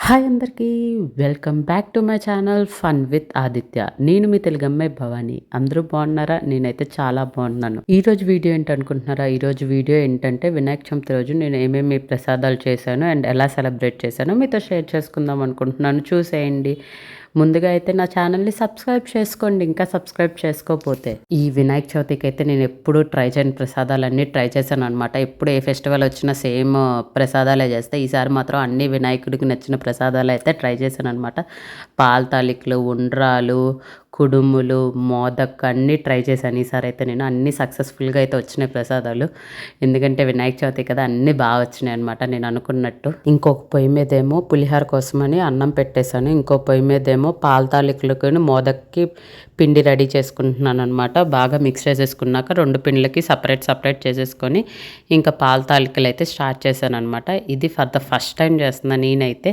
Hi అందరికీ welcome back to my channel fun with Aditya. నేను మీ తెలుగమ్మాయి భవాని. అందరూ బాగున్నారా? నేనైతే చాలా బాగున్నాను. ఈరోజు వీడియో ఏంటనుకుంటున్నారా? ఈరోజు వీడియో ఏంటంటే వినాయక చవితి రోజు నేను ఏమేమి ప్రసాదాలు చేశాను అండ్ ఎలా సెలబ్రేట్ చేశానో మీతో షేర్ చేసుకుందాం అనుకుంటున్నాను. చూసేయండి. ముందుగా అయితే నా ఛానల్ని సబ్స్క్రైబ్ చేసుకోండి, ఇంకా సబ్స్క్రైబ్ చేసుకోకపోతే. ఈ వినాయక చవితికి అయితే నేను ఎప్పుడు ట్రై చేయని ప్రసాదాలన్నీ ట్రై చేశాను అనమాట. ఎప్పుడు ఏ ఫెస్టివల్ వచ్చినా సేమ్ ప్రసాదాలే చేస్తే ఈసారి మాత్రం అన్ని వినాయకుడికి నచ్చిన ప్రసాదాలు అయితే ట్రై చేశాను అనమాట. పాల తాలికలు, ఉండ్రాలు, కుడుములు, మోదక్ అన్నీ ట్రై చేశాను. ఈసారి అయితే నేను అన్నీ సక్సెస్ఫుల్గా అయితే వచ్చినాయి ప్రసాదాలు. ఎందుకంటే వినాయక చవితి కదా, అన్నీ బాగా వచ్చినాయి అనమాట నేను అనుకున్నట్టు. ఇంకొక పొయ్యి మీదేమో పులిహోర కోసమని అన్నం పెట్టేశాను. ఇంకో పొయ్యి మీదేమో పాల తాలికలకి మోదక్కి పిండి రెడీ చేసుకుంటున్నాను అనమాట. బాగా మిక్స్ చేసేసుకున్నాక రెండు పిండిలకి సపరేట్ చేసేసుకొని ఇంకా పాల తాలికలు అయితే స్టార్ట్ చేశాను అనమాట. ఇది ఫర్ ద ఫస్ట్ టైం చేస్తున్నాను నేనైతే.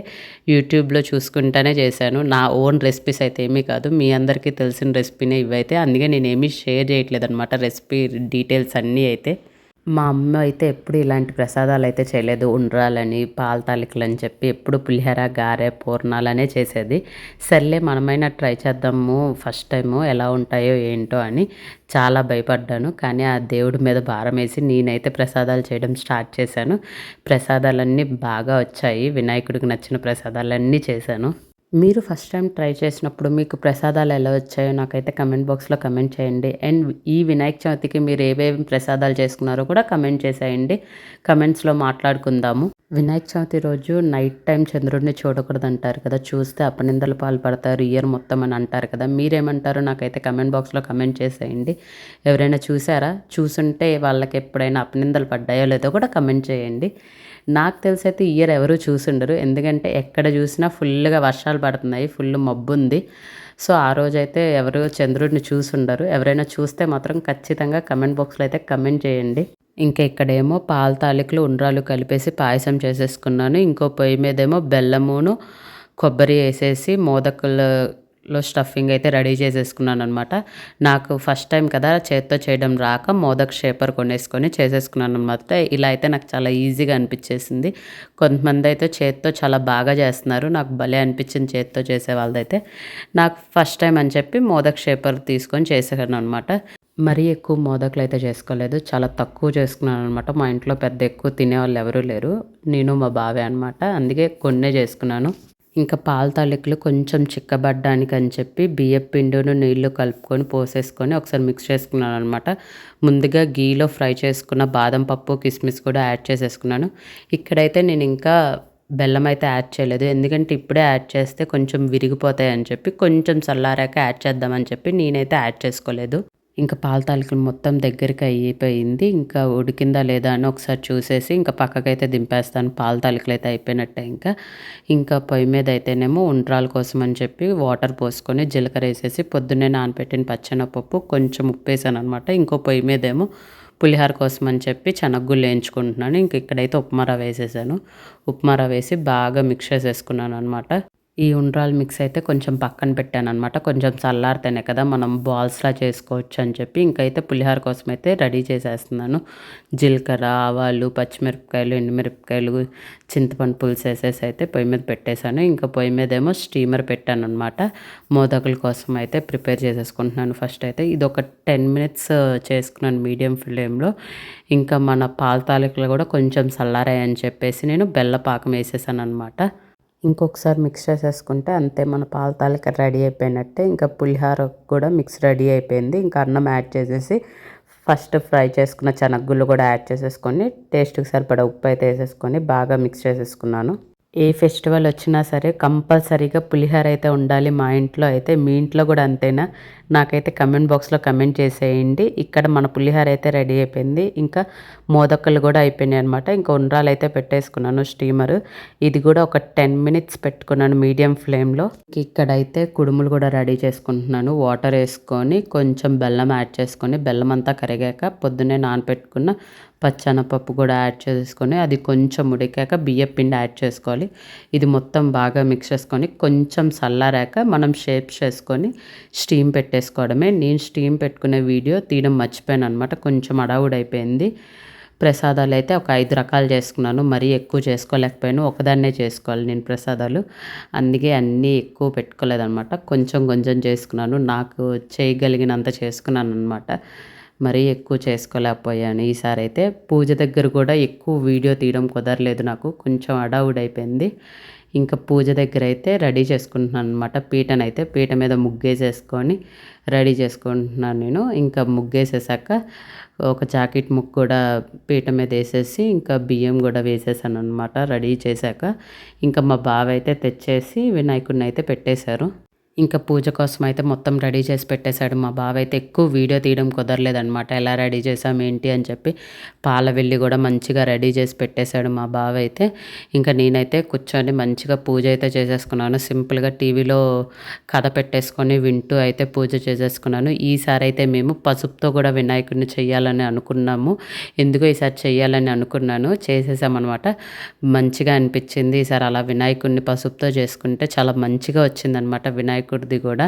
యూట్యూబ్లో చూసుకుంటూనే చేశాను. నా ఓన్ రెసిపీస్ అయితే ఏమీ కాదు, మీ అందరికీ తెలిసిన రెసిపీనే ఇవైతే. అందుకే నేనేమీ షేర్ చేయట్లేదు అనమాట రెసిపీ డీటెయిల్స్ అన్నీ అయితే. మా అమ్మ అయితే ఎప్పుడు ఇలాంటి ప్రసాదాలు అయితే చేయలేదు. ఉండ్రాలని, పాల తాలికలని చెప్పి ఎప్పుడు పులిహోర, గారె, పూర్ణాలనే చేసేది. సర్లే మనమైనా ట్రై చేద్దాము ఫస్ట్ టైము ఎలా ఉంటాయో ఏంటో అని చాలా భయపడ్డాను. కానీ ఆ దేవుడి మీద భారం వేసి నేనైతే ప్రసాదాలు చేయడం స్టార్ట్ చేశాను. ప్రసాదాలన్నీ బాగా వచ్చాయి. వినాయకుడికి నచ్చిన ప్రసాదాలన్నీ చేశాను. మీరు ఫస్ట్ టైం ట్రై చేసినప్పుడు మీకు ప్రసాదాలు ఎలా వచ్చాయో నాకైతే కమెంట్ బాక్స్లో కమెంట్ చేయండి. అండ్ ఈ వినాయక చవితికి మీరు ఏవేవి ప్రసాదాలు చేసుకున్నారో కూడా కమెంట్ చేసేయండి. కమెంట్స్లో మాట్లాడుకుందాము. వినాయక చవితి రోజు నైట్ టైం చంద్రుడిని చూడకూడదు అంటారు కదా, చూస్తే అపనిందలు పాల్పడతారు ఇయర్ మొత్తం అని అంటారు కదా. మీరేమంటారో నాకైతే కమెంట్ బాక్స్లో కమెంట్ చేసేయండి. ఎవరైనా చూసారా? చూసుంటే వాళ్ళకి ఎప్పుడైనా అపనిందలు పడ్డాయో లేదో కూడా కమెంట్ చేయండి. నాకు తెలిసైతే ఇయర్ ఎవరు చూసుండరు, ఎందుకంటే ఎక్కడ చూసినా ఫుల్గా వర్షాలు పడుతున్నాయి, ఫుల్ మబ్బు ఉంది. సో ఆ రోజైతే ఎవరు చంద్రుడిని చూసుండరు. ఎవరైనా చూస్తే మాత్రం ఖచ్చితంగా కమెంట్ బాక్స్లో అయితే కమెంట్ చేయండి. ఇంకా ఇక్కడేమో పాల తాలికలు, ఉండ్రాలు కలిపేసి పాయసం చేసేసుకున్నాను. ఇంకో పొయ్యి మీదేమో బెల్లమును కొబ్బరి వేసేసి మోదకుల్లో స్టఫింగ్ అయితే రెడీ చేసేసుకున్నాను అనమాట. నాకు ఫస్ట్ టైం కదా చేత్తో చేయడం రాక మోదక్ షేపర్ కొనేసుకొని చేసేసుకున్నాను అనమాట. ఇలా అయితే నాకు చాలా ఈజీగా అనిపించేసింది. కొంతమంది అయితే చేత్తో చాలా బాగా చేస్తున్నారు. నాకు భలే అనిపించింది చేత్తో చేసే వాళ్ళదైతే. నాకు ఫస్ట్ టైం అని చెప్పి మోదక్ షేపర్ తీసుకొని చేసాను అనమాట. మరీ ఎక్కువ మోదకులు అయితే చేసుకోలేదు, చాలా తక్కువ చేసుకున్నాను అనమాట. మా ఇంట్లో పెద్ద ఎక్కువ తినేవాళ్ళు ఎవరూ లేరు, నేను మా బావే అనమాట. అందుకే కొన్నే చేసుకున్నాను. ఇంకా పాల తాలికలు కొంచెం చిక్కబడ్డానికి అని చెప్పి బియ్యం పిండిను నీళ్లు కలుపుకొని పోసేసుకొని ఒకసారి మిక్స్ చేసుకున్నాను అనమాట. ముందుగా గీలో ఫ్రై చేసుకున్న బాదం పప్పు, కిస్మిస్ కూడా యాడ్ చేసేసుకున్నాను. ఇక్కడైతే నేను ఇంకా బెల్లం అయితే యాడ్ చేయలేదు, ఎందుకంటే ఇప్పుడే యాడ్ చేస్తే కొంచెం విరిగిపోతాయి అని చెప్పి కొంచెం చల్లారాక యాడ్ చేద్దామని చెప్పి నేనైతే యాడ్ చేసుకోలేదు. ఇంకా పాల తాలికలు మొత్తం దగ్గరికి అయిపోయింది. ఇంకా ఉడికిందా లేదా అని ఒకసారి చూసేసి ఇంకా పక్కకైతే దింపేస్తాను. పాల తాలికలు అయితే అయిపోయినట్టే. ఇంకా పొయ్యి మీద అయితేనేమో ఉండ్రాల కోసం అని చెప్పి వాటర్ పోసుకొని జీలకర్ర వేసేసి పొద్దున్నే నానబెట్టిన పచ్చెనపప్పు కొంచెం ఉప్పు వేసాను అనమాట. ఇంకో పొయ్యి మీదేమో పులిహోర కోసం అని చెప్పి శనగగుళ్ళు వేయించుకుంటున్నాను. ఇంక ఇక్కడైతే ఉప్మా రవ్వ వేసేసాను. ఉప్మా రవ్వ వేసి బాగా మిక్స్ చేసేసుకున్నాను అనమాట. ఈ ఉండ్రాలు మిక్స్ అయితే కొంచెం పక్కన పెట్టాను అనమాట. కొంచెం చల్లారితేనే కదా మనం బాల్స్లా చేసుకోవచ్చు అని చెప్పి ఇంకైతే పులిహోర కోసం అయితే రెడీ చేసేస్తున్నాను. జీలకర్ర, ఆవాలు, పచ్చిమిరపకాయలు, ఎండుమిరపకాయలు, చింతపండు పులుసు వేసేసి అయితే పొయ్యి మీద పెట్టేశాను. ఇంకా పొయ్యి మీద ఏమో స్టీమర్ పెట్టాను అనమాట. మోదకుల కోసం అయితే ప్రిపేర్ చేసేసుకుంటున్నాను. ఫస్ట్ అయితే ఇది ఒక 10 minutes చేసుకున్నాను మీడియం ఫ్లేమ్లో. ఇంకా మన పాల తాలికలు కూడా కొంచెం చల్లారాయని చెప్పేసి నేను బెల్ల పాకం వేసేసాను అనమాట. ఇంకొకసారి మిక్స్ చేసేసుకుంటే అంతే, మన పాల తాలిక రెడీ అయిపోయినట్టే. ఇంకా పులిహోర కూడా మిక్స్ రెడీ అయిపోయింది. ఇంకా అన్నం యాడ్ చేసేసి ఫస్ట్ ఫ్రై చేసుకున్న శనగగుళ్ళు కూడా యాడ్ చేసేసుకొని టేస్ట్కి సరిపడా ఉప్పు అయితే వేసేసుకొని బాగా మిక్స్ చేసేసుకున్నాను. ఏ ఫెస్టివల్ వచ్చినా సరే కంపల్సరీగా పులిహోర అయితే ఉండాలి మా ఇంట్లో అయితే. మీ ఇంట్లో కూడా అంతేనా? నాకైతే కమెంట్ బాక్స్లో కమెంట్ చేసేయండి. ఇక్కడ మన పులిహోర అయితే రెడీ అయిపోయింది. ఇంకా మోదకలు కూడా అయిపోయినాయి అనమాట. ఇంకా ఉండ్రాలు అయితే పెట్టేసుకున్నాను స్టీమర్. ఇది కూడా ఒక 10 minutes పెట్టుకున్నాను మీడియం ఫ్లేమ్లో. ఇక్కడైతే కుడుములు కూడా రెడీ చేసుకుంటున్నాను. వాటర్ వేసుకొని కొంచెం బెల్లం యాడ్ చేసుకొని బెల్లం అంతా కరిగాక పొద్దున్నే నానబెట్టుకున్న పచ్చెనపప్పు కూడా యాడ్ చేసుకొని అది కొంచెం ఉడికాక బియ్యం పిండి యాడ్ చేసుకోవాలి. ఇది మొత్తం బాగా మిక్స్ చేసుకొని కొంచెం చల్లారాక మనం షేప్స్ చేసుకొని స్టీమ్ పెట్టేసుకోవడమే. నేను స్టీమ్ పెట్టుకునే వీడియో తీయడం మర్చిపోయాను అనమాట, కొంచెం అడావుడైపోయింది. ప్రసాదాలు అయితే ఒక 5 రకాలు చేసుకున్నాను. మరీ ఎక్కువ చేసుకోలేకపోయాను. ఒకదాన్నే చేసుకోవాలి నేను ప్రసాదాలు. అందుకే అన్నీ ఎక్కువ పెట్టుకోలేదనమాట. కొంచెం కొంచెం చేసుకున్నాను. నాకు చేయగలిగినంత చేసుకున్నాననమాట. మరీ ఎక్కువ చేసుకోలేకపోయాను ఈసారైతే. పూజ దగ్గర కూడా ఎక్కువ వీడియో తీయడం కుదరలేదు నాకు. కొంచెం హడావుడైపోయింది. ఇంకా పూజ దగ్గర అయితే రెడీ చేసుకుంటున్నాను అనమాట. పీట మీద ముగ్గేసేసుకొని రెడీ చేసుకుంటున్నాను నేను. ఇంకా ముగ్గేసేసాక ఒక జాకెట్ ముక్క కూడా పీట మీద వేసేసి ఇంకా బియ్యం కూడా వేసేసాను అనమాట రెడీ చేశాక. ఇంకా మా బావ అయితే తెచ్చేసి వినాయకుడిని అయితే పెట్టేశారు. ఇంకా పూజ కోసం అయితే మొత్తం రెడీ చేసి పెట్టేశాడు. మా బావ అయితే ఎక్కువ వీడియో తీయడం కుదరలేదనమాట. ఎలా రెడీ చేసాం ఏంటి అని చెప్పి పాల వెల్లి కూడా మంచిగా రెడీ చేసి పెట్టేశాడు మా బావ అయితే. ఇంకా నేనైతే కూర్చొని మంచిగా పూజ అయితే చేసేసుకున్నాను. సింపుల్గా టీవీలో కథ పెట్టేసుకొని వింటూ అయితే పూజ చేసేసుకున్నాను. ఈసారి అయితే మేము పసుపుతో కూడా వినాయకుడిని చేయాలని అనుకున్నాము. ఎందుకో ఈసారి చేయాలని అనుకున్నాను. చేసేసామన్నమాట. మంచిగా అనిపించింది. ఈసారి అలా వినాయకుడిని పసుపుతో చేసుకుంటే చాలా మంచిగా వచ్చిందనమాట వినాయకుడిది కూడా.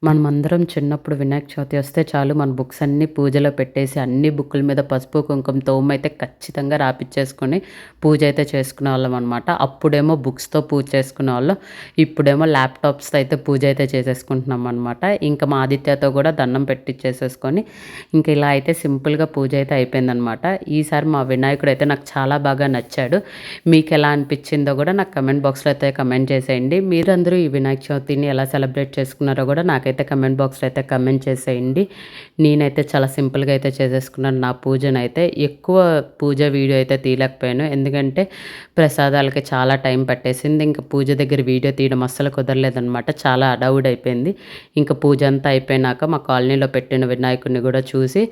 మనమందరం చిన్నప్పుడు వినాయక చవితి వస్తే చాలు మన బుక్స్ అన్నీ పూజలో పెట్టేసి అన్ని బుక్కుల మీద పసుపు కుంకుమ తోమైతే ఖచ్చితంగా రాపిచ్చేసుకొని పూజ అయితే చేసుకునేవాళ్ళం అనమాట. అప్పుడేమో బుక్స్తో పూజ చేసుకునేవాళ్ళం. ఇప్పుడేమో ల్యాప్టాప్స్తో అయితే పూజ అయితే చేసేసుకుంటున్నాం అనమాట. ఇంకా మా ఆదిత్యతో కూడా దండం పెట్టించేసేసుకొని ఇంకా ఇలా అయితే సింపుల్గా పూజ అయితే అయిపోయిందనమాట. ఈసారి మా వినాయకుడు అయితే నాకు చాలా బాగా నచ్చాడు. మీకు ఎలా అనిపించిందో కూడా నాకు కమెంట్ బాక్స్లో అయితే కమెంట్ చేసేయండి. మీరందరూ ఈ వినాయక చవితిని ఎలా సెలబ్రేట్ చేసుకున్నారో కూడా నాకైతే కమెంట్ బాక్స్లో అయితే కమెంట్ చేసేయండి. నేనైతే చాలా సింపుల్గా అయితే చేసేసుకున్నాను నా పూజనైతే. ఎక్కువ పూజ వీడియో అయితే తీయలేకపోయాను. ఎందుకంటే ప్రసాదాలకి చాలా టైం పట్టేసింది. ఇంకా పూజ దగ్గర వీడియో తీయడం అస్సలు కుదరలేదనమాట. చాలా హడావుడైపోయింది. ఇంకా పూజ అంతా అయిపోయినాక మా కాలనీలో పెట్టిన వినాయకుడిని కూడా చూసి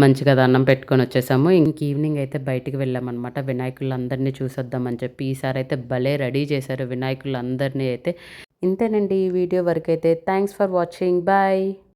మంచిగా దండం పెట్టుకొని వచ్చేసాము. ఇంక ఈవినింగ్ అయితే బయటికి వెళ్ళామన్నమాట. వినాయకులందరినీ చూసొద్దామని చెప్పి. ఈసారి అయితే భలే రెడీ చేశారు వినాయకులందరినీ అయితే. ఇంతేనండి ఈ వీడియో వరకైతే. Thanks for watching. బాయ్.